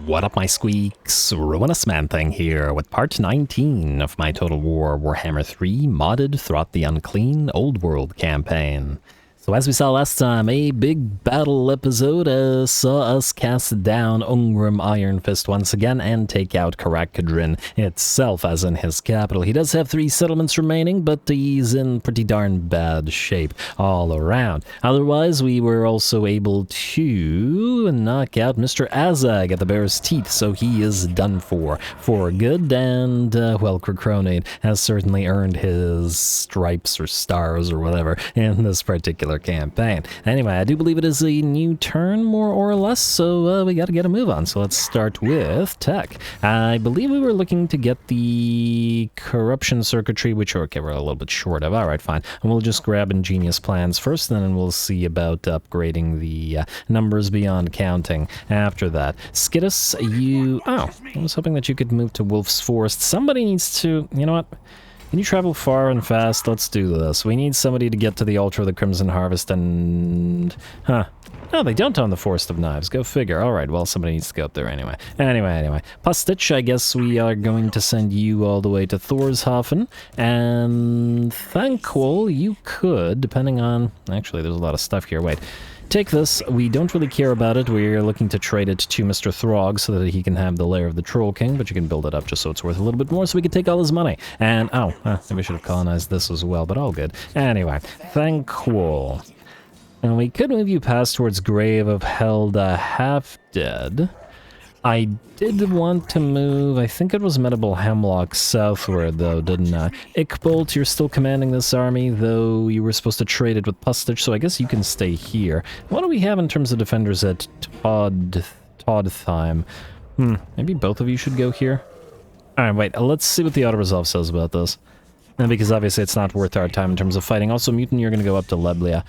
What up, my squeaks? Ruinous Man Thing here with part 19 of my Total War Warhammer 3 modded Throt the Unclean Old World campaign. So as we saw last time, a big battle episode saw us cast down Ungrim Iron Fist once again and take out Karak-Kadrin itself, as in his capital. He does have 3 settlements remaining, but he's in pretty darn bad shape all around. Otherwise, we were also able to knock out Mr. Azag at the Bear's Teeth, so he is done for good, and, well, Krokronade has certainly earned his stripes or stars or whatever in this particular campaign. Anyway, I do believe it is a new turn, more or less, so we gotta get a move on. So let's start with tech. I believe we were looking to get the corruption circuitry, which, okay, we're a little bit short of. Alright, fine. And we'll just grab ingenious plans first, then we'll see about upgrading the numbers beyond counting after that. Skittis, you... Oh, I was hoping that you could move to Wolf's Forest. Somebody needs to... You know what? Can you travel far and fast? Let's do this. We need somebody to get to the Altar of the Crimson Harvest and... Huh. No, they don't own the Forest of Knives. Go figure. Alright, well, somebody needs to go up there anyway. Anyway. Pastich, I guess we are going to send you all the way to Thorshafen. And... Thankful, you could, depending on... Actually, there's a lot of stuff here. Wait. Take this. We don't really care about it. We're looking to trade it to Mr. Throg so that he can have the lair of the Troll King, but you can build it up just so it's worth a little bit more so we can take all his money. And, maybe we should have colonized this as well, but all good. Anyway, thankful. And we could move you past towards Grave of Helda Half-Dead. I did want to move, I think it was Medieval Hemlock southward though, didn't I? Ickbolt, you're still commanding this army, though you were supposed to trade it with Pastich, so I guess you can stay here. What do we have in terms of defenders at Todtheim? Maybe both of you should go here? Alright, wait, let's see what the auto-resolve says about this. Because obviously it's not worth our time in terms of fighting. Also, Mutant, you're gonna go up to Leblia.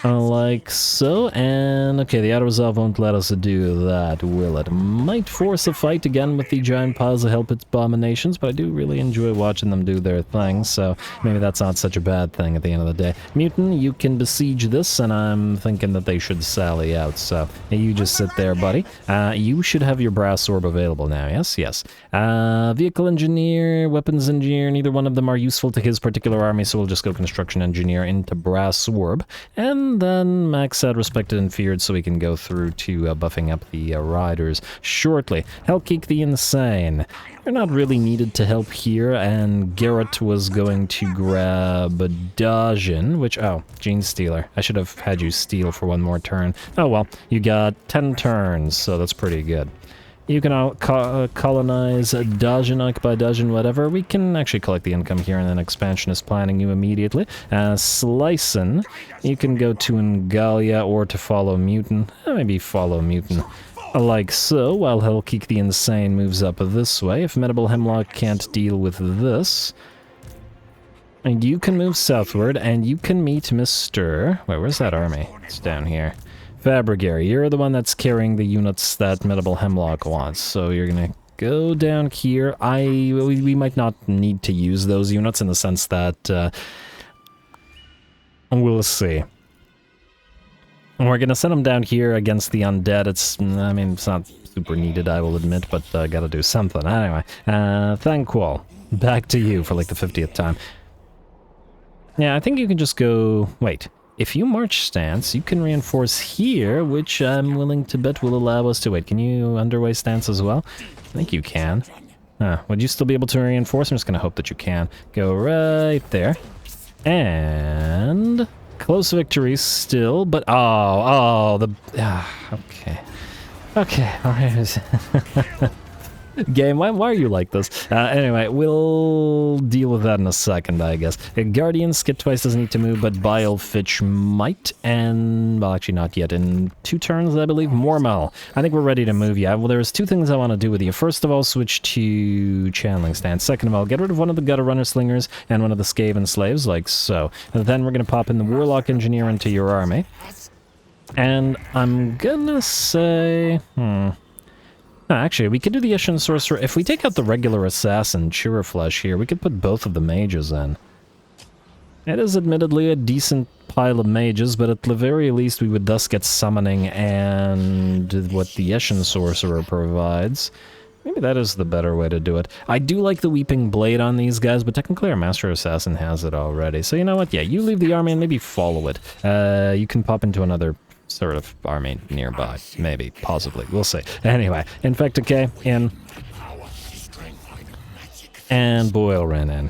Like so, and okay, the auto-resolve won't let us do that, will it? Might force a fight again with the giant piles of help its abominations, but I do really enjoy watching them do their thing, so maybe that's not such a bad thing at the end of the day. Mutant, you can besiege this, and I'm thinking that they should sally out, so you just sit there, buddy. You should have your brass orb available now, yes? Yes. Vehicle engineer, weapons engineer, neither one of them are useful to his particular army, so we'll just go construction engineer into brass orb, and then Max said respected and feared, so we can go through to buffing up the riders shortly. Hellkeek the Insane. You're not really needed to help here, and Garrett was going to grab Dajin, which, oh, Gene Stealer. I should have had you steal for one more turn. Oh well, you got 10 turns, so that's pretty good. You can colonize Dajin by Dajin, whatever. We can actually collect the income here, and then expansion is planning you immediately. Slicin, you can go to Ngalia or to follow Mutant. Maybe follow Mutant. Like so, while Hellkeek the Insane moves up this way. If Medieval Hemlock can't deal with this... And you can move southward, and you can meet Mr... Wait, where's that army? It's down here. Fabrigary, you're the one that's carrying the units that Medieval Hemlock wants, so you're gonna go down here. We might not need to use those units in the sense that, we'll see. We're gonna send them down here against the undead. It's not super needed, I will admit, but gotta do something. Anyway, Thankful, back to you for like the 50th time. Yeah, I think you can just go... Wait. If you march stance, you can reinforce here, which I'm willing to bet will allow us to... Wait, can you underway stance as well? I think you can. Would you still be able to reinforce? I'm just going to hope that you can. Go right there. And... Close victory still, but... Okay. Okay. Game, why are you like this? Anyway, we'll deal with that in a second, I guess. Guardian, Skit Twice doesn't need to move, but Bilefitch might, and... Well, actually not yet. In 2 turns, I believe. Mormel. I think we're ready to move you. Well, there's 2 things I want to do with you. First of all, switch to Channeling Stance. Second of all, get rid of one of the Gutter Runner Slingers and one of the Skaven Slaves, like so. And then we're going to pop in the Warlock Engineer into your army. And I'm gonna say... Actually, we could do the Ishan Sorcerer. If we take out the regular Assassin, Chiraflesh here, we could put both of the mages in. It is admittedly a decent pile of mages, but at the very least we would thus get summoning and what the Eshin Sorcerer provides. Maybe that is the better way to do it. I do like the Weeping Blade on these guys, but technically our Master Assassin has it already. So you know what? Yeah, you leave the army and maybe follow it. You can pop into another sort of army nearby. Maybe. Possibly. We'll see. Anyway, Infect Decay in. And Boil Ren in.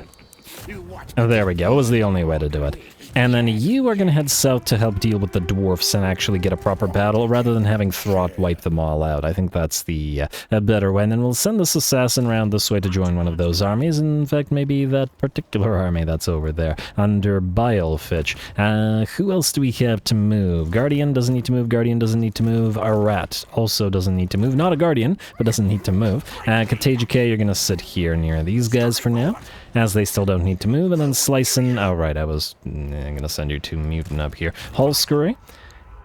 Oh, there we go. It was the only way to do it. And then you are going to head south to help deal with the dwarfs and actually get a proper battle, rather than having Throt wipe them all out. I think that's the better way. And then we'll send this assassin around this way to join one of those armies. In fact, maybe that particular army that's over there, under Bilefitch. Who else do we have to move? Guardian doesn't need to move. Guardian doesn't need to move. A rat also doesn't need to move. Not a Guardian, but doesn't need to move. Kateja, you're going to sit here near these guys for now, as they still don't need to move. And then Slicin', oh right, I'm gonna send you to Mutant up here. Hulskery,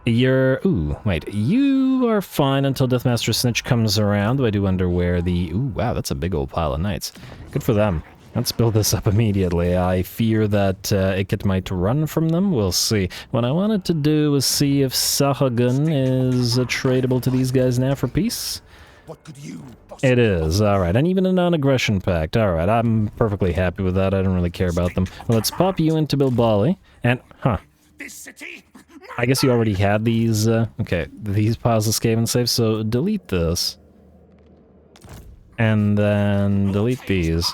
ooh, wait, you are fine until Deathmaster Snitch comes around, though I do wonder where ooh, wow, that's a big old pile of knights. Good for them. Let's build this up immediately. I fear that Ikit might run from them. We'll see. What I wanted to do was see if Sahagun is tradable to these guys now for peace. What could you possibly... It is, alright, and even a non-aggression pact. Alright, I'm perfectly happy with that. I don't really care about them. Well, let's pop you into Bilbali, and, I guess you already had these, okay, these piles of Skaven saves, so delete this. And then delete these.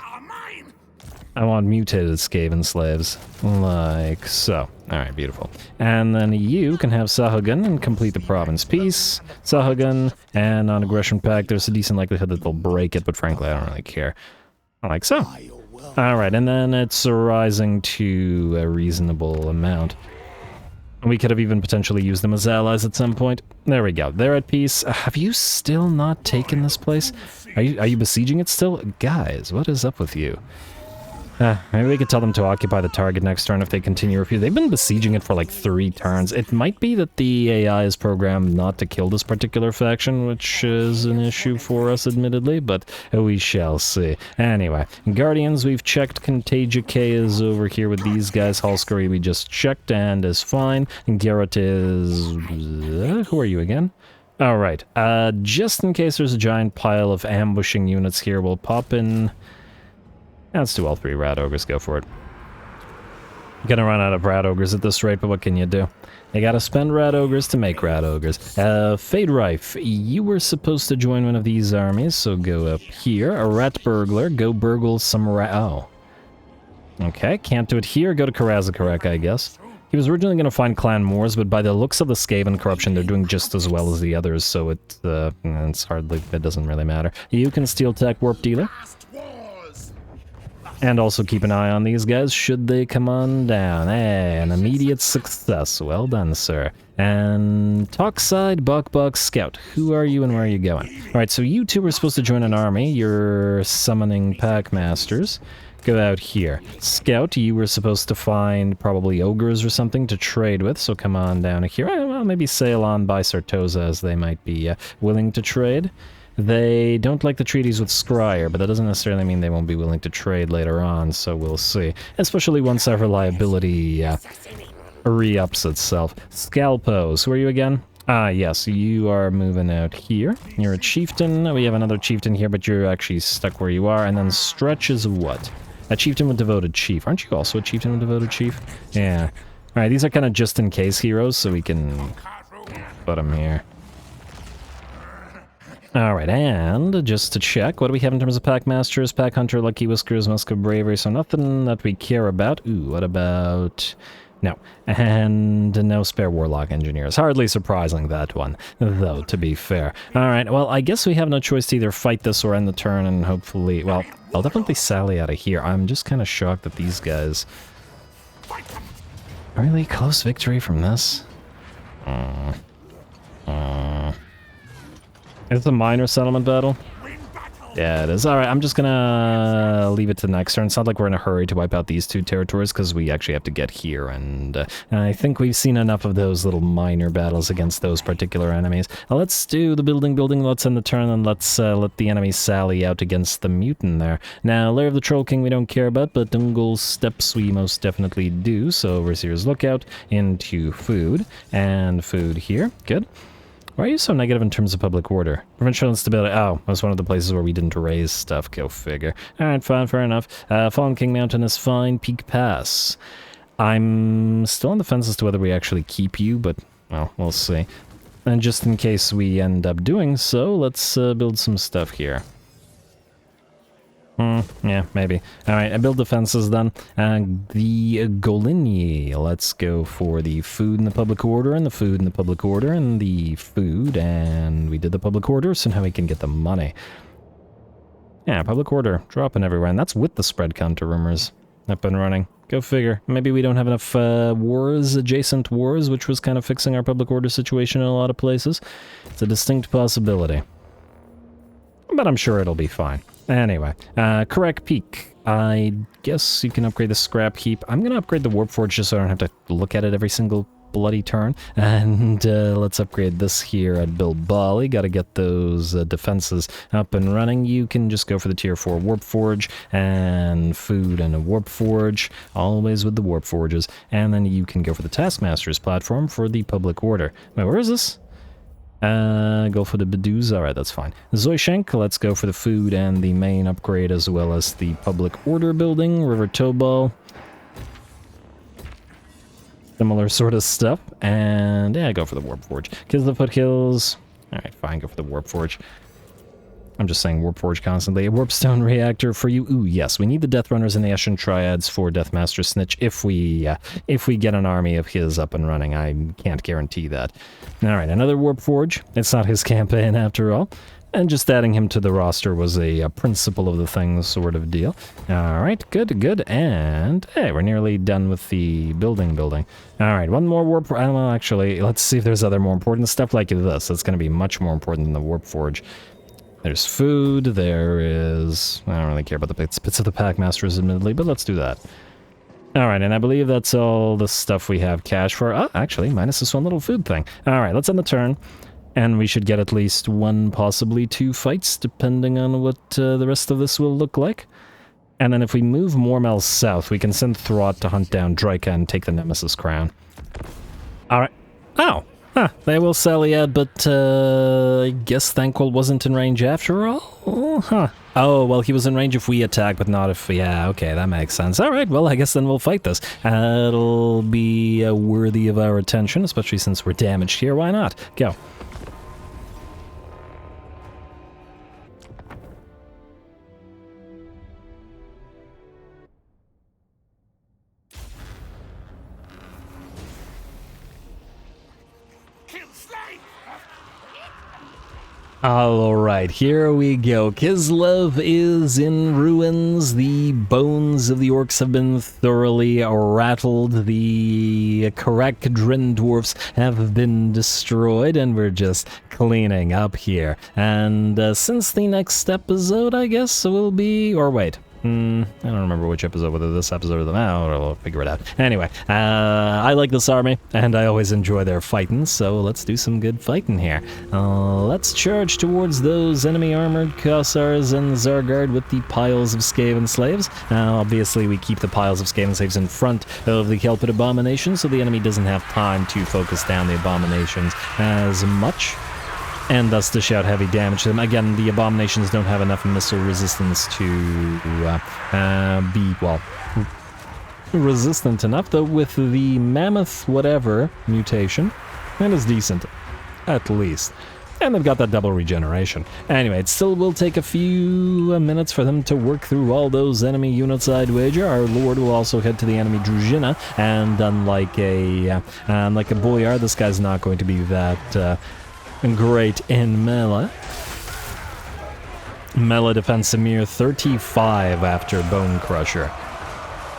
I want mutated Skaven slaves, like so. Alright, beautiful. And then you can have Sahagun and complete the province. Peace, Sahagun, and non-aggression pact. There's a decent likelihood that they'll break it, but frankly, I don't really care. Like so. Alright, and then it's rising to a reasonable amount. We could have even potentially used them as allies at some point. There we go. They're at peace. Have you still not taken this place? Are you besieging it still? Guys, what is up with you? Maybe we could tell them to occupy the target next turn if they continue refusing. They've been besieging it for like 3 turns. It might be that the AI is programmed not to kill this particular faction, which is an issue for us, admittedly, but we shall see. Anyway, Guardians, we've checked. Contagia K is over here with these guys. Hulskery, we just checked and is fine. And Garrett is... who are you again? Alright, just in case there's a giant pile of ambushing units here, we'll pop in... Let's do all 3 Rat Ogres, go for it. Gonna run out of Rat Ogres at this rate, but what can you do? You gotta spend Rat Ogres to make Rat Ogres. Fade Rife, you were supposed to join one of these armies, so go up here. A Rat Burglar, go burgle some rat... Oh. Okay, can't do it here, go to Karazakarek, I guess. He was originally gonna find Clan Moors, but by the looks of the Skaven corruption, they're doing just as well as the others, so it's hardly... it doesn't really matter. You can Steel Tech Warp Dealer. And also keep an eye on these guys, should they come on down. Hey, an immediate success. Well done, sir. And Toxide Buck Scout. Who are you and where are you going? Alright, so you two were supposed to join an army. You're summoning Pack Masters. Go out here. Scout, you were supposed to find probably ogres or something to trade with, so come on down here. Well, maybe sail on by Sartosa, as they might be willing to trade. They don't like the treaties with Scryer, but that doesn't necessarily mean they won't be willing to trade later on, so we'll see. Especially once our reliability re-ups itself. Scalpos, who are you again? Ah, yes, you are moving out here. You're a chieftain. We have another chieftain here, but you're actually stuck where you are. And then Stretch is what? A chieftain with devoted chief. Aren't you also a chieftain with devoted chief? Yeah. Alright, these are kind of just-in-case heroes, so we can put them here. Alright, and just to check, what do we have in terms of Pack Masters? Pack Hunter, Lucky Whiskers, Musk of Bravery, so nothing that we care about. Ooh, what about... No. And no spare Warlock Engineers. Hardly surprising, that one, though, to be fair. Alright, well, I guess we have no choice to either fight this or end the turn, and hopefully... Well, I'll definitely sally out of here. I'm just kind of shocked that these guys... Really close victory from this? It's a minor settlement battle. Yeah, it is. Alright, I'm just gonna leave it to the next turn. It's not like we're in a hurry to wipe out these two territories, because we actually have to get here, and I think we've seen enough of those little minor battles against those particular enemies. Let's do the building, let's end the turn, and let's let the enemy sally out against the mutant there. Now, Lair of the Troll King we don't care about, but Ungol's Steps we most definitely do, so Overseer's Lookout into food, and food here. Good. Why are you so negative in terms of public order? Provincial instability. Oh, that's one of the places where we didn't raise stuff. Go figure. Alright, fine, fair enough. Fallen King Mountain is fine. Peak Pass. I'm still on the fence as to whether we actually keep you, but, well, we'll see. And just in case we end up doing so, let's build some stuff here. Yeah, maybe. Alright, I build defenses then. The Golinyi. Let's go for the food in the public order, and the food in the public order, and the food, and we did the public order, so now we can get the money. Yeah, public order, dropping everywhere, and that's with the spread counter rumors up and running. Go figure. Maybe we don't have enough wars, adjacent wars, which was kind of fixing our public order situation in a lot of places. It's a distinct possibility. But I'm sure it'll be fine. Anyway, correct peak. I guess you can upgrade the scrap heap. I'm going to upgrade the warp forge just so I don't have to look at it every single bloody turn. And let's upgrade this here at Bilbali. Got to get those defenses up and running. You can just go for the tier 4 warp forge and food and a warp forge. Always with the warp forges. And then you can go for the Taskmaster's platform for the public order. Wait, where is this? Go for the Bedooz. Alright, that's fine. Zoyshenk, let's go for the food and the main upgrade as well as the public order building. River Tobal. Similar sort of stuff. And yeah, go for the Warp Forge. KISLEV Foothills. Alright, fine, go for the Warp Forge. I'm just saying Warp Forge constantly. A Warpstone Reactor for you. Ooh, yes, we need the Death Runners and the Ashen Triads for Deathmaster Snitch if we get an army of his up and running. I can't guarantee that. Alright, another Warp Forge. It's not his campaign after all. And just adding him to the roster was a principle of the thing sort of deal. Alright, good, good. And, hey, we're nearly done with the building. Alright, one more Warp... Well, actually, let's see if there's other more important stuff like this. That's going to be much more important than the Warp Forge. There's food, there is... I don't really care about the bits of the Packmasters, admittedly, but let's do that. Alright, and I believe that's all the stuff we have cash for. Oh, actually, minus this one little food thing. Alright, let's end the turn. And we should get at least one, possibly two fights, depending on what the rest of this will look like. And then if we move Mormel south, we can send Throt to hunt down Draika and take the Nemesis crown. Alright. Oh! Huh, they will sally out, but I guess Thanquil wasn't in range after all? Huh. Oh, well, he was in range if we attack, but not if... Yeah, okay, that makes sense. Alright, well, I guess then we'll fight this. It'll be worthy of our attention, especially since we're damaged here. Why not? Go. Alright, here we go. KISLEV is in ruins. The bones of the orcs have been thoroughly rattled. The Karak-Drin dwarfs have been destroyed, and we're just cleaning up here. And since the next episode, I guess, will be... Or wait. I don't remember which episode, whether this episode or the now, or I'll figure it out. Anyway, I like this army, and I always enjoy their fighting, so let's do some good fighting here. Let's charge towards those enemy armored Kossars and Zargard with the piles of Skaven slaves. Now, obviously, we keep the piles of Skaven slaves in front of the Kelpid abominations, so the enemy doesn't have time to focus down the abominations as much. And thus dish out heavy damage to them. Again, the abominations don't have enough missile resistance to be, well, resistant enough, though with the mammoth whatever mutation, that is decent, at least. And they've got that double regeneration. Anyway, it still will take a few minutes for them to work through all those enemy units, I'd wager. Our lord will also head to the enemy Druzhina, and unlike a Boyar, this guy's not going to be that... great in melee. Melee defense a mere 35 after Bone Crusher.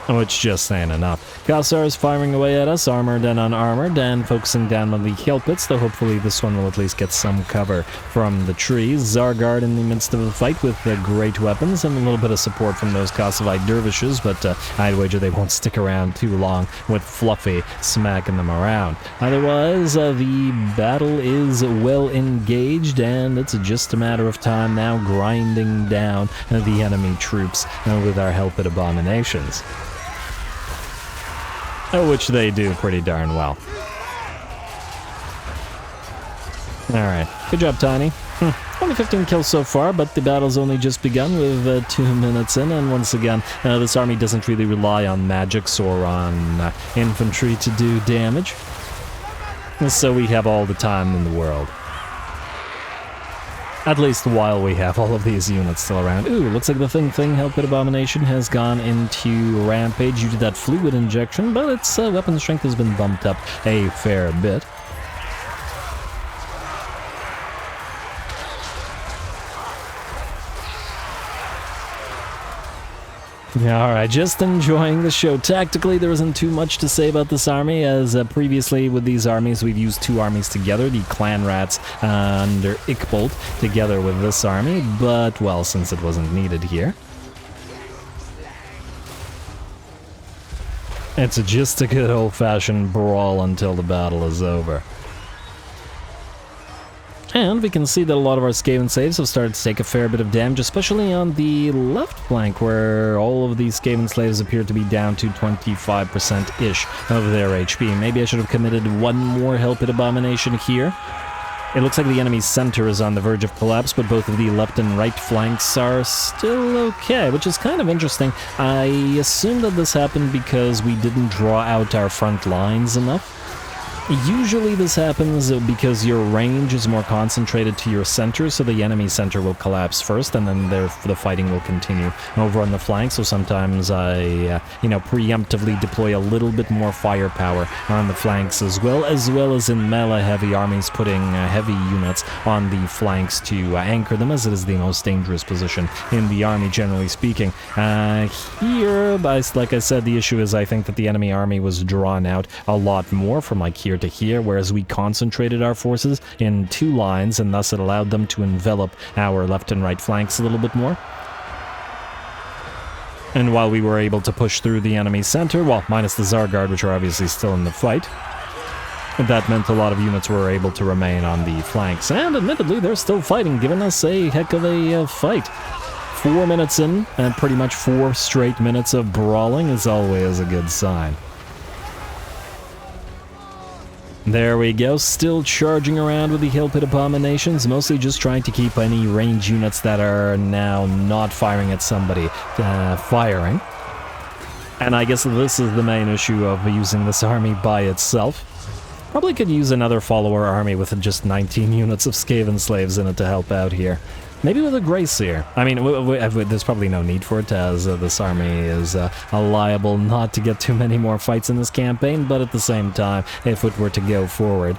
Which just ain't enough. Gossar is firing away at us, armored and unarmored, and focusing down on the kill pits, though hopefully this one will at least get some cover from the trees. Zargard in the midst of the fight with great weapons and a little bit of support from those Kosovo dervishes, but I'd wager they won't stick around too long with Fluffy smacking them around. Otherwise, the battle is well engaged, and it's just a matter of time now grinding down the enemy troops with our help at abominations. Which they do pretty darn well. Alright, good job, Tiny. Only 15 kills so far, but the battle's only just begun with 2 minutes in, and once again, this army doesn't really rely on magics or on infantry to do damage. So we have all the time in the world. At least while we have all of these units still around. Ooh, looks like the thing Help It Abomination has gone into Rampage due to that fluid injection, but its weapon strength has been bumped up a fair bit. Alright, just enjoying the show. Tactically, there isn't too much to say about this army, as previously with these armies, we've used 2 armies together, the Clan Rats under Ickbolt, together with this army, but, well, since it wasn't needed here. It's just a good old-fashioned brawl until the battle is over. And we can see that a lot of our Skaven slaves have started to take a fair bit of damage, especially on the left flank, where all of these Skaven slaves appear to be down to 25%-ish of their HP. Maybe I should have committed one more Help It Abomination here. It looks like the enemy's center is on the verge of collapse, but both of the left and right flanks are still okay, which is kind of interesting. I assume that this happened because we didn't draw out our front lines enough. Usually this happens because your range is more concentrated to your center, so the enemy center will collapse first, and then the fighting will continue over on the flank. So sometimes I, preemptively deploy a little bit more firepower on the flanks as well as in melee-heavy armies, putting heavy units on the flanks to anchor them, as it is the most dangerous position in the army, generally speaking. Here, like I said, the issue is I think that the enemy army was drawn out a lot more from like here to here, whereas we concentrated our forces in 2 lines, and thus it allowed them to envelop our left and right flanks a little bit more. And while we were able to push through the enemy center, well, minus the Zargard, which are obviously still in the fight, that meant a lot of units were able to remain on the flanks. And admittedly, they're still fighting, giving us a heck of a fight. 4 minutes in, and pretty much 4 straight minutes of brawling is always a good sign. There we go, still charging around with the Help It Abominations, mostly just trying to keep any range units that are now not firing at somebody firing. And I guess this is the main issue of using this army by itself. Probably could use another follower army with just 19 units of Skaven slaves in it to help out here. Maybe with a Grey Seer. I mean, there's probably no need for it, as this army is liable not to get too many more fights in this campaign, but at the same time, if it were to go forward,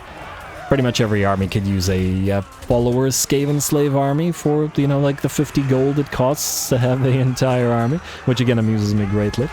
pretty much every army could use a followers Skaven slave army for, like the 50 gold it costs to have the entire army, which again amuses me greatly.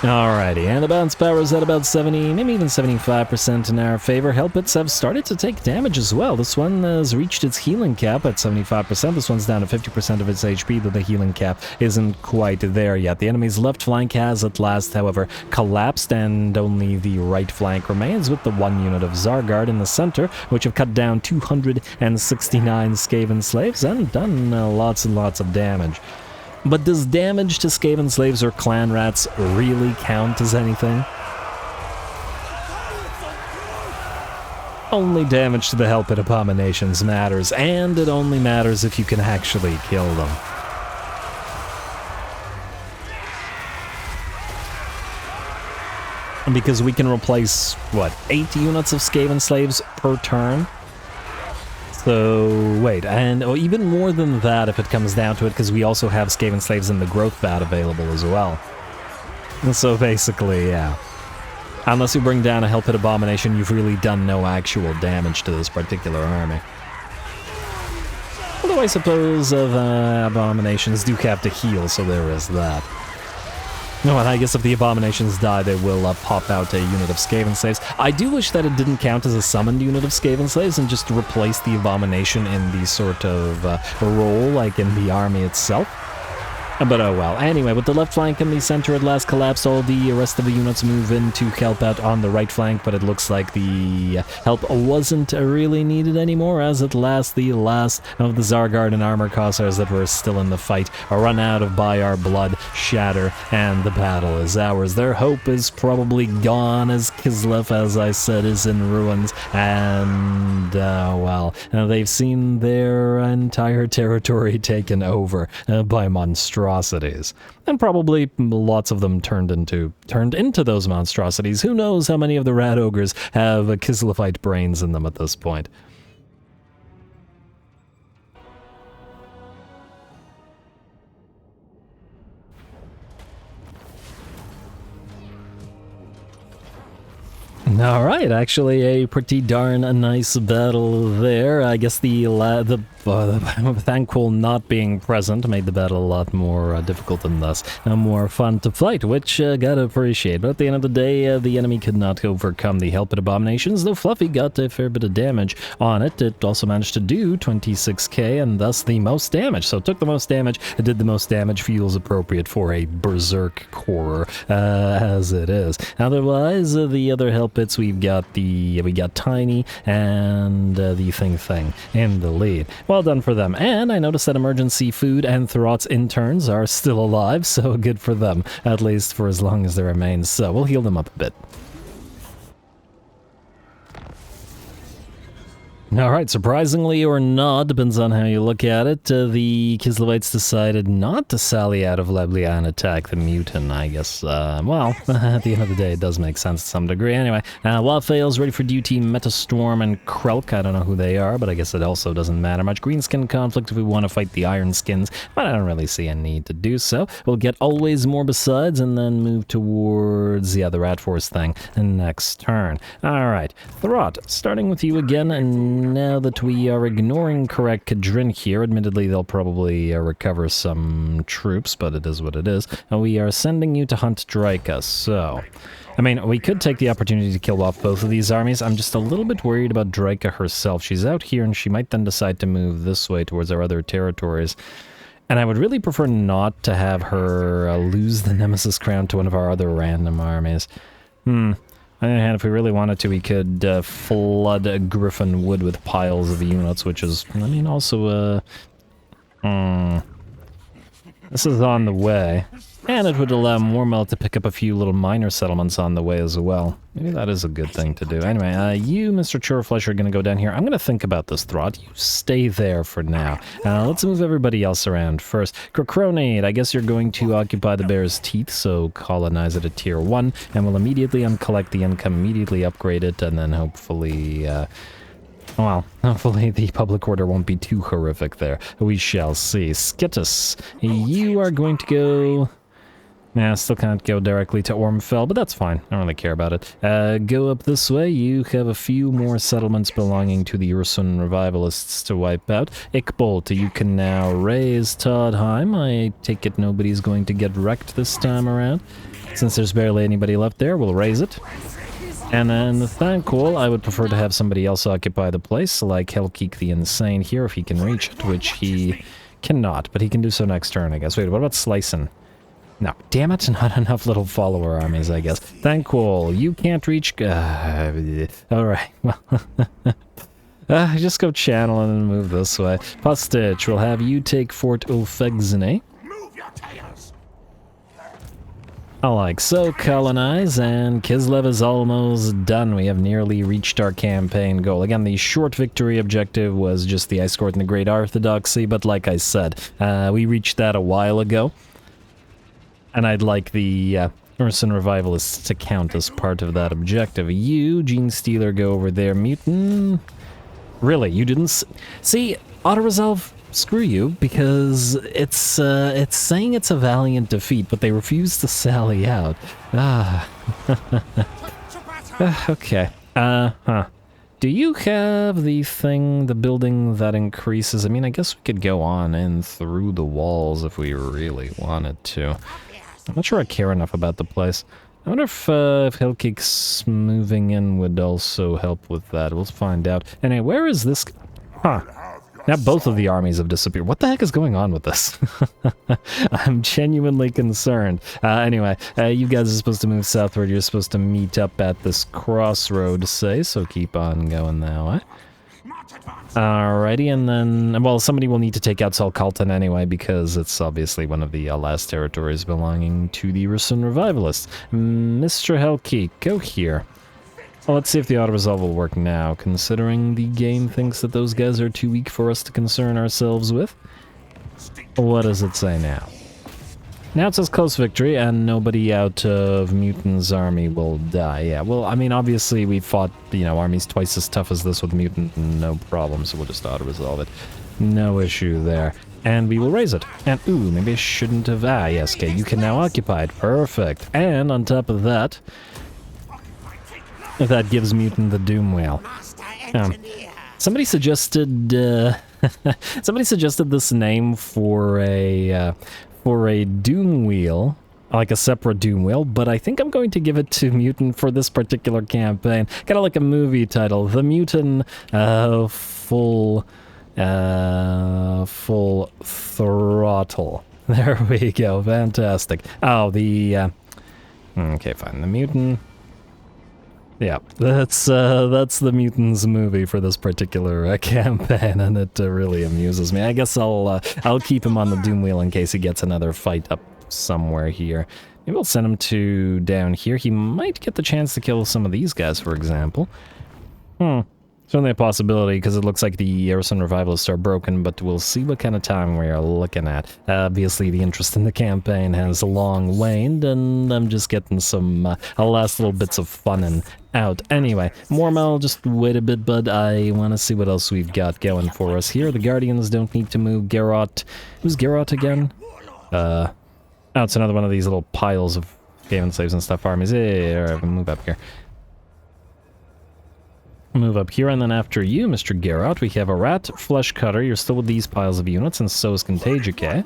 Alrighty, and the bounce power is at about 70, maybe even 75% in our favor. Helpits have started to take damage as well. This one has reached its healing cap at 75%. This one's down to 50% of its HP, though the healing cap isn't quite there yet. The enemy's left flank has at last, however, collapsed, and only the right flank remains, with the 1 unit of Zargard in the center, which have cut down 269 Skaven slaves and done lots and lots of damage. But does damage to Skaven slaves or clan rats really count as anything? Only damage to the Help It Abominations matters, and it only matters if you can actually kill them. And because we can replace, 8 units of Skaven slaves per turn? So, wait, and even more than that if it comes down to it, because we also have Skaven slaves in the growth vat available as well. So basically, yeah. Unless you bring down a Help It Abomination, you've really done no actual damage to this particular army. Although Although I suppose the abominations do have to heal, so there is that. No, and I guess if the abominations die, they will pop out a unit of Skaven slaves. I do wish that it didn't count as a summoned unit of Skaven slaves and just replace the abomination in the sort of role, like in the army itself. But oh well. Anyway, with the left flank and the center at last collapsed, all the rest of the units move in to help out on the right flank, but it looks like the help wasn't really needed anymore, as at last the last of the Zargard and armor cossars that were still in the fight are run out of by our blood, shatter, and the battle is ours. Their hope is probably gone, as KISLEV, as I said, is in ruins, and well, they've seen their entire territory taken over by monstrosities. And probably lots of them turned into those monstrosities. Who knows how many of the rat ogres have KISLEVite brains in them at this point. Alright, actually a pretty darn nice battle there. I guess the Thankful not being present made the battle a lot more difficult and thus more fun to fight, which gotta appreciate. But at the end of the day, the enemy could not overcome the Helped Abominations, though Fluffy got a fair bit of damage on it. It also managed to do 26k and thus the most damage. So it took the most damage, it did the most damage, feels appropriate for a Berserk core as it is. Otherwise, the other Helpets, we got Tiny and the Thing in the lead. Well done for them. And I noticed that Emergency Food and Throt's interns are still alive, so good for them, at least for as long as they remain. So we'll heal them up a bit. Alright, surprisingly or not, depends on how you look at it, the KISLEVites decided not to sally out of Leblia and attack the Mutant, I guess. Well, at the end of the day, it does make sense to some degree. Anyway, Wildfails ready for duty, Metastorm and Krelk. I don't know who they are, but I guess it also doesn't matter much. Greenskin Conflict if we want to fight the Iron Skins, but I don't really see a need to do so. We'll get always more besides and then move towards, the Rat Force thing next turn. Alright, Throt, starting with you again, and now that we are ignoring correct Kadrin here, admittedly they'll probably recover some troops, but it is what it is. We are sending you to hunt Draika, so... I mean, we could take the opportunity to kill off both of these armies. I'm just a little bit worried about Draika herself. She's out here and she might then decide to move this way towards our other territories. And I would really prefer not to have her lose the Nemesis Crown to one of our other random armies. On the other hand, if we really wanted to, we could flood Griffin Wood with piles of units, which is, I mean, also, this is on the way. And it would allow Mormel to pick up a few little minor settlements on the way as well. Maybe that is a good thing to do. Anyway, you, Mr. Churflesh, are going to go down here. I'm going to think about this, Throt. You stay there for now. Let's move everybody else around first. Crocronade, I guess you're going to occupy the Bear's Teeth, so colonize it at Tier 1, and we'll immediately uncollect the income, immediately upgrade it, and then hopefully... well, hopefully the public order won't be too horrific there. We shall see. Skittus, you are going to go... Nah, still can't go directly to Ormfell, but that's fine. I don't really care about it. Go up this way. You have a few more settlements belonging to the Ursun Revivalists to wipe out. Ickbolt, you can now raise Todtheim. I take it nobody's going to get wrecked this time around. Since there's barely anybody left there, we'll raise it. And then the Thankful, I would prefer to have somebody else occupy the place, like Hellkeek the Insane here, if he can reach it, which he cannot, but he can do so next turn, I guess. Wait, what about Slicin'? No, damn it, not enough little follower armies, I guess. Thankful, you can't reach... Alright, well... just go channel and move this way. Postitch, we'll have you take Fort Ulfegzene. I like so, colonize, and KISLEV is almost done. We have nearly reached our campaign goal. Again, the short victory objective was just the Ice Court and the Great Orthodoxy, but like I said, we reached that a while ago. And I'd like the Ursun Revivalists to count as part of that objective. You, Gene Stealer, go over there. Mutant... Really, you didn't... See, auto-resolve, screw you, because it's saying it's a valiant defeat, but they refuse to sally out. Okay. Do you have the thing, the building that increases? I mean, I guess we could go on in through the walls if we really wanted to. I'm not sure I care enough about the place. I wonder if Hillkeek's moving in would also help with that. We'll find out. Anyway, where is this? Huh. Now both of the armies have disappeared. What the heck is going on with this? I'm genuinely concerned. Anyway, you guys are supposed to move southward. You're supposed to meet up at this crossroad, say, so keep on going that way. Alrighty, and then, well, somebody will need to take out Succulent anyway, because it's obviously one of the last territories belonging to the Ruinous Revivalists. Mr. Hellkeek, go here. Well, let's see if the auto-resolve will work now, considering the game thinks that those guys are too weak for us to concern ourselves with. What does it say now? Now it says close victory, and nobody out of Mutant's army will die. Yeah, well, I mean, obviously we fought, you know, armies twice as tough as this with Mutant, no problem, so we'll just auto-resolve it. No issue there. And we will raise it. And, ooh, maybe I shouldn't have... Ah, yes, okay, you can now occupy it. Perfect. And on top of that... that gives Mutant the Doom Wheel. Somebody suggested somebody suggested this name for a Doom Wheel, like a separate Doom Wheel, but I think I'm going to give it to Mutant for this particular campaign. Kind of like a movie title, The Mutant Full Throttle. There we go, fantastic. Oh, the okay, fine. The Mutant. Yeah, that's the Mutants movie for this particular campaign, and it really amuses me. I guess I'll keep him on the Doom Wheel in case he gets another fight up somewhere here. Maybe we'll send him to down here. He might get the chance to kill some of these guys, for example. Certainly a possibility, because it looks like the Ruinous Revivalists are broken, but we'll see what kind of time we are looking at. Obviously, the interest in the campaign has long waned, and I'm just getting some last little bits of fun and out. Anyway, Mormel, just wait a bit, bud. I want to see what else we've got going for us here. The Guardians don't need to move. Garrot. Who's Garrot again? Oh, it's another one of these little piles of Skaven slaves and stuff armies. Hey, alright, we'll move up here. Move up here, and then after you, Mr. Garrot, we have a Rat, Flesh Cutter. You're still with these piles of units, and so is Contagic.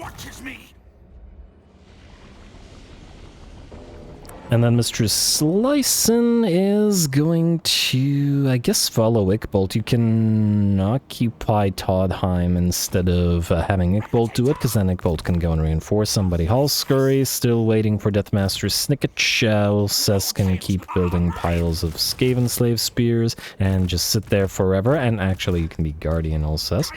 And then Mr. Slicin is going to, I guess, follow Ickbolt. You can occupy Todtheim instead of having Ickbolt do it, because then Ickbolt can go and reinforce somebody. Hallscurry, still waiting for Deathmaster Snicketch. Ulcess can keep building piles of Skaven slave spears and just sit there forever. And actually, you can be Guardian Ulcess.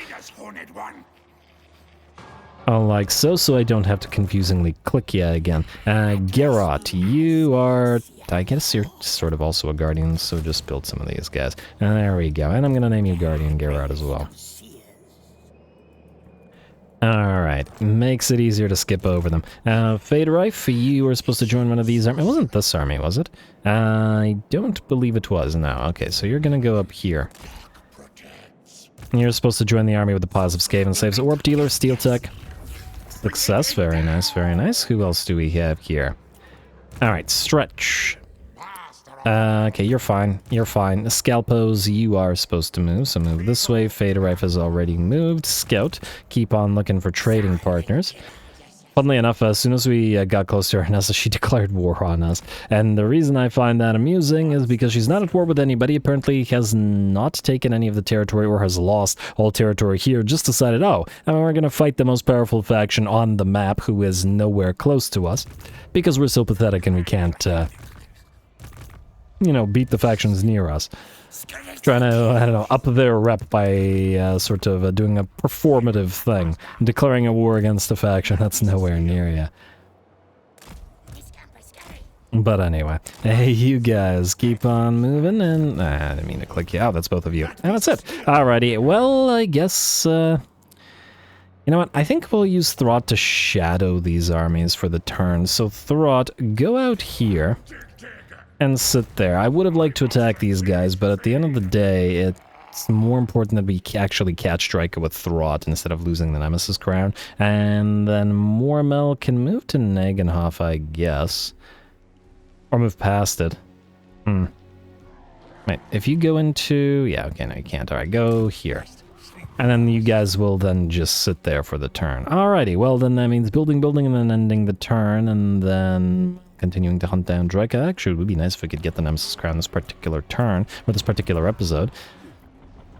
Like so I don't have to confusingly click ya again. Garrot, you are... I guess you're sort of also a Guardian, so just build some of these guys. And there we go, and I'm gonna name you Guardian Garrot as well. Alright, makes it easier to skip over them. Fadereif, you were supposed to join one of these armies. It wasn't this army, was it? I don't believe it was, no. Okay, so you're gonna go up here. You're supposed to join the army with the piles of Skaven slaves. Orb Dealer, Steel Tech. Success, very nice, very nice. Who else do we have here? Alright, Stretch. Okay, you're fine, you're fine. Scalpos, you are supposed to move, so move this way. Fadereif has already moved. Scout, keep on looking for trading partners. Funnily enough, as soon as we got close to her, Nessa, she declared war on us. And the reason I find that amusing is because she's not at war with anybody, apparently has not taken any of the territory or has lost all territory here, just decided, oh, and we're going to fight the most powerful faction on the map who is nowhere close to us, because we're so pathetic and we can't, you know, beat the factions near us. Trying to, I don't know, up their rep by sort of doing a performative thing. Declaring a war against a faction that's nowhere near you. But anyway, hey, you guys, keep on moving, and... I didn't mean to click you out, that's both of you. And that's it. Alrighty, well, I guess... you know what, I think we'll use Throt to shadow these armies for the turn. So Throt, go out here. And sit there. I would have liked to attack these guys, but at the end of the day, it's more important that we actually catch Striker with Throt instead of losing the Nemesis Crown. And then Mormel can move to Nagenhof, I guess. Or move past it. Wait, if you go into... Yeah, okay, no, you can't. All right, go here. And then you guys will then just sit there for the turn. Alrighty, well then that means building, building, and then ending the turn, and then continuing to hunt down Drake. Actually, it would be nice if we could get the Nemesis Crown this particular turn, or this particular episode.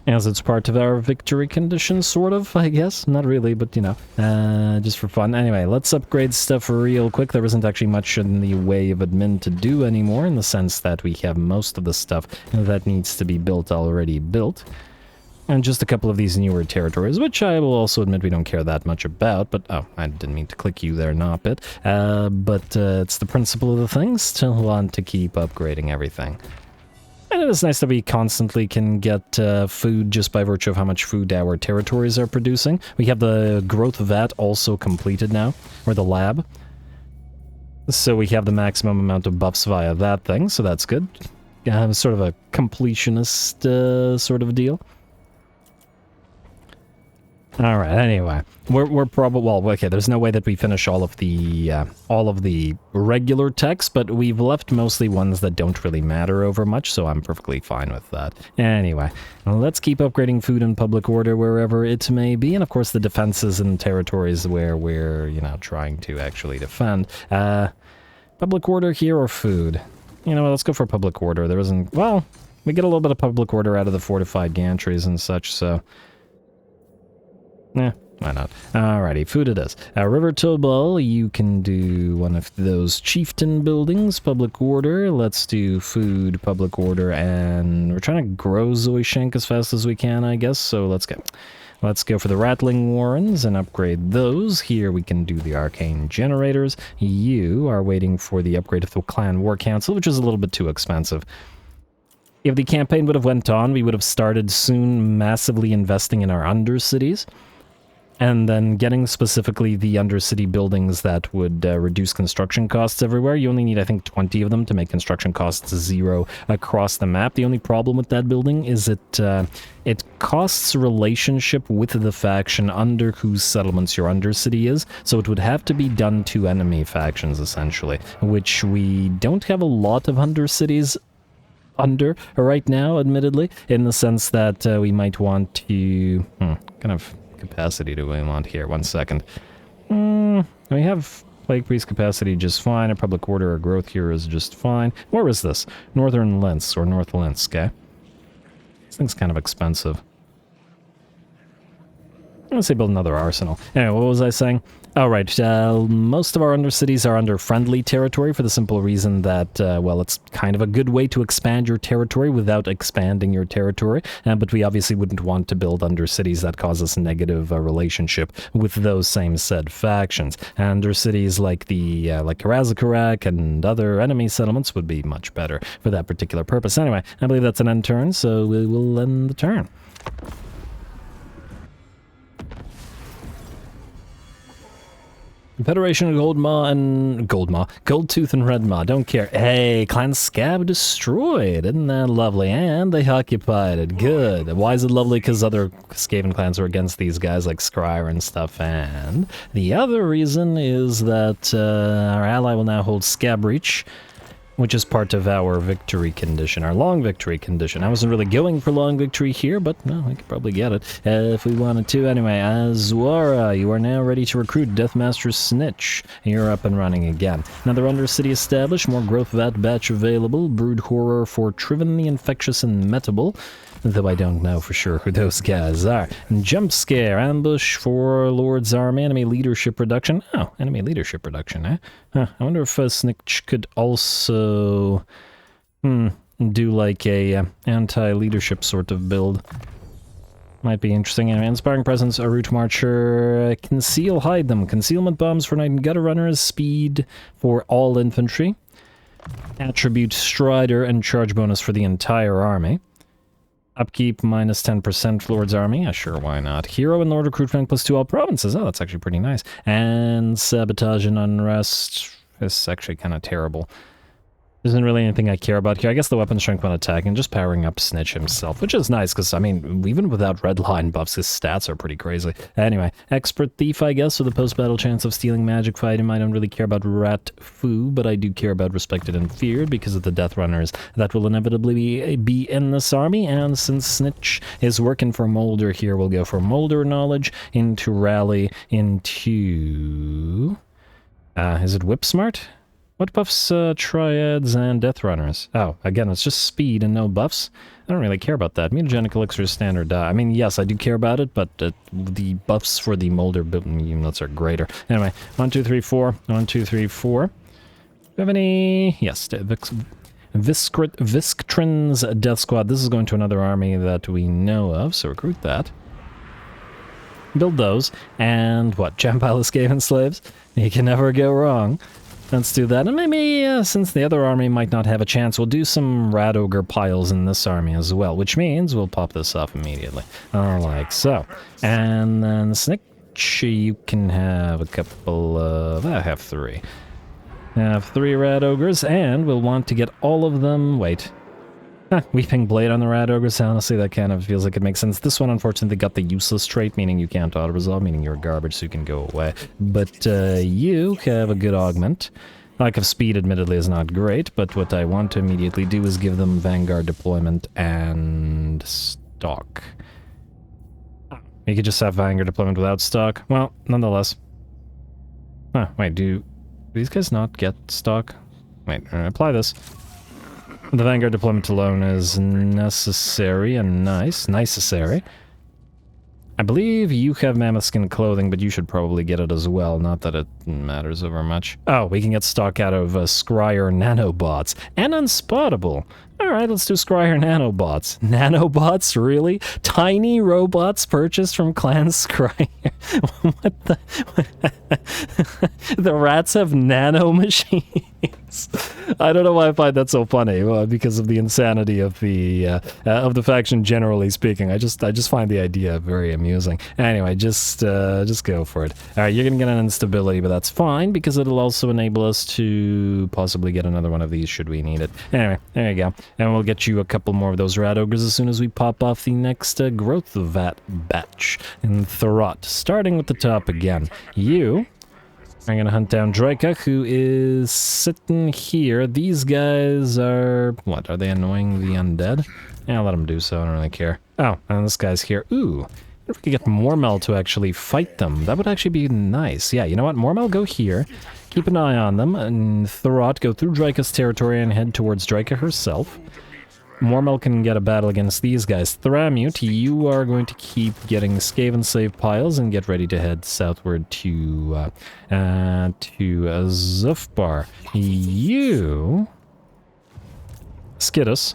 As it's part of our victory condition, sort of, I guess. Not really, but you know, just for fun. Anyway, let's upgrade stuff real quick. There isn't actually much in the way of admin to do anymore, in the sense that we have most of the stuff that needs to be built already built. And just a couple of these newer territories, which I will also admit we don't care that much about, but, oh, I didn't mean to click you there, Noppet. But it's the principle of the thing, still want to keep upgrading everything. And it is nice that we constantly can get food just by virtue of how much food our territories are producing. We have the growth vat also completed now, or the lab. So we have the maximum amount of buffs via that thing, so that's good. Sort of a completionist sort of deal. All right. Anyway, we're probably, well, okay. There's no way that we finish all of the regular text, but we've left mostly ones that don't really matter over much, so I'm perfectly fine with that. Anyway, let's keep upgrading food and public order wherever it may be, and of course the defenses in territories where we're, you know, trying to actually defend. Public order here or food? You know what? Let's go for public order. There isn't. Well, we get a little bit of public order out of the fortified gantries and such, so. Why not? Alrighty, food it is. River Tobal, you can do one of those chieftain buildings, public order. Let's do food, public order, and we're trying to grow Zoishank as fast as we can, I guess, so let's go. Let's go for the Rattling Warrens and upgrade those. Here we can do the Arcane Generators. You are waiting for the upgrade of the Clan War Council, which is a little bit too expensive. If the campaign would have went on, we would have started soon massively investing in our Undercities. And then getting specifically the Undercity buildings that would reduce construction costs everywhere. You only need, I think, 20 of them to make construction costs 0 across the map. The only problem with that building is it costs relationship with the faction under whose settlements your Undercity is. So it would have to be done to enemy factions, essentially, which we don't have a lot of Undercities under right now, admittedly, in the sense that we might want to... kind of... capacity do we want here? 1 second. We have Plague Priest capacity just fine. Our public order or growth here is just fine. Where is this? Northern Linz, or North Linz, okay? This thing's kind of expensive. I'm gonna say build another arsenal. Anyway, what was I saying? Oh, right. Most of our Undercities are under friendly territory for the simple reason that, well, it's kind of a good way to expand your territory without expanding your territory. But we obviously wouldn't want to build Undercities that cause us a negative relationship with those same said factions. Undercities like the, like Karazakarak and other enemy settlements would be much better for that particular purpose. Anyway, I believe that's an end turn, so we will end the turn. Federation of Goldmaw and... Goldtooth and Redmaw, don't care. Hey, Clan Scab destroyed, isn't that lovely? And they occupied it, good. Why is it lovely? Because other Skaven clans are against these guys like Scryer and stuff, and the other reason is that our ally will now hold Scab Reach, which is part of our victory condition, our long victory condition. I wasn't really going for long victory here, but, well, we could probably get it if we wanted to. Anyway, Azuara, you are now ready to recruit Deathmaster Snitch. You're up and running again. Another Undercity established, more growth vat batch available, Brood Horror for Triven the Infectious and Metable, though I don't know for sure who those guys are. Jump Scare, Ambush for Lord's Army, Enemy Leadership Reduction. Oh, Enemy Leadership Reduction, eh? Huh, I wonder if Snitch could also do like a anti-leadership sort of build. Might be interesting. Anyway, Inspiring Presence, a Route Marcher, Conceal, Hide Them, Concealment Bombs for Knight and Gutter Runners, Speed for all infantry, Attribute Strider, and Charge Bonus for the entire army. Upkeep minus 10% Lord's Army. Yeah, sure, why not? Hero and Lord Recruit rank plus 2 all provinces. Oh, that's actually pretty nice. And Sabotage and Unrest is actually kind of terrible. There isn't really anything I care about here. I guess the weapon strength when attacking, just powering up Snitch himself, which is nice, because, I mean, even without red line buffs, his stats are pretty crazy. Anyway, Expert Thief, I guess, with a post-battle chance of stealing magic for item. I don't really care about Rat Foo, but I do care about Respected and Feared because of the Death Runners that will inevitably be in this army, and since Snitch is working for Moulder here, we'll go for Moulder Knowledge into Rally into... is it Whip Smart? What buffs Triads and Death Runners? Oh, again, it's just speed and no buffs. I don't really care about that. Mutagenic Elixir Standard. I mean, yes, I do care about it, but the buffs for the Moulder units are greater. Anyway, 1, 2, 3, 4. 1, 2, 3, 4. Do you have any... Yes, Visktrin's Death Squad. This is going to another army that we know of, so recruit that. Build those. And what? Jampile of Skaven slaves? You can never go wrong. Let's do that, and maybe, since the other army might not have a chance, we'll do some Rat Ogre piles in this army as well, which means we'll pop this off immediately, like so. And then Snitch, you can have a couple of... I have 3. I have 3 Rat Ogres, and we'll want to get all of them... Wait. Weeping Blade on the Rat Ogres, honestly, that kind of feels like it makes sense. This one, unfortunately, got the useless trait, meaning you can't auto-resolve, meaning you're garbage, so you can go away. But you have a good augment. Lack of speed, admittedly, is not great, but what I want to immediately do is give them Vanguard deployment and stock. You could just have Vanguard deployment without stock. Well, nonetheless. Wait, do these guys not get stock? Wait, apply this. The Vanguard deployment alone is necessary and necessary. I believe you have mammoth skin clothing, but you should probably get it as well. Not that it matters over much. Oh, we can get stock out of Scryer nanobots. And unspottable. Alright, let's do Scryer nanobots. Nanobots, really? Tiny robots purchased from Clan Scryer? What the... The rats have nano machines. I don't know why I find that so funny, because of the insanity of the faction generally speaking. I just find the idea very amusing. Anyway, just go for it. Alright, you're gonna get an instability, but that's fine, because it'll also enable us to possibly get another one of these should we need it. Anyway, there you go. And we'll get you a couple more of those Rat Ogres as soon as we pop off the next Growth Vat batch. And Throt, starting with the top again. You are going to hunt down Draika, who is sitting here. These guys are... What, are they annoying the undead? Yeah, I'll let them do so, I don't really care. Oh, and this guy's here. Ooh, if we could get Mormel to actually fight them, that would actually be nice. Yeah, you know what? Mormel, go here. Keep an eye on them, and Throt, go through Draika's territory and head towards Draika herself. Mormel can get a battle against these guys. Thramute, you are going to keep getting Skaven slave piles and get ready to head southward to Zufbar. You... Skittus.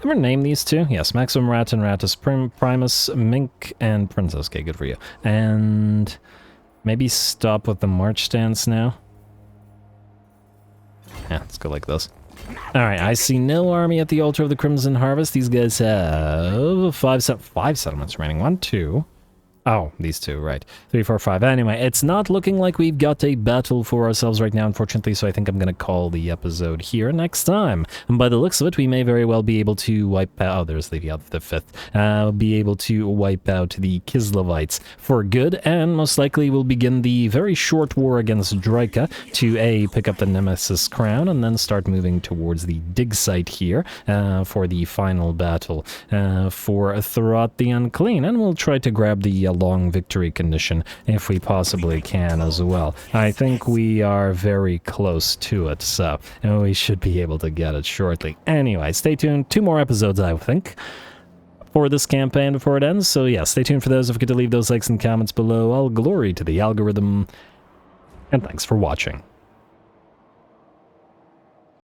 Ever name these two? Yes, Maximum Rat and Ratus Primus, Mink, and Princess. Okay, good for you. And maybe stop with the march stance now. Yeah, let's go like this. Alright, I see no army at the altar of the Crimson Harvest. These guys have five settlements remaining. 1, 2. Oh, these two, right. 3, 4, 5. Anyway, it's not looking like we've got a battle for ourselves right now, unfortunately, so I think I'm going to call the episode here next time. And by the looks of it, we may very well be able to wipe out... Oh, there's the 5th. Be able to wipe out the KISLEVites for good, and most likely we'll begin the very short war against Draika to pick up the Nemesis crown, and then start moving towards the dig site here for the final battle for Throt the Unclean, and we'll try to grab the long victory condition if we possibly can as well. I think we are very close to it, so we should be able to get it shortly. Anyway, stay tuned. 2 more episodes, I think, for this campaign before it ends, so yeah, stay tuned for those. Don't forget to leave those likes and comments below. All glory to the algorithm, and thanks for watching.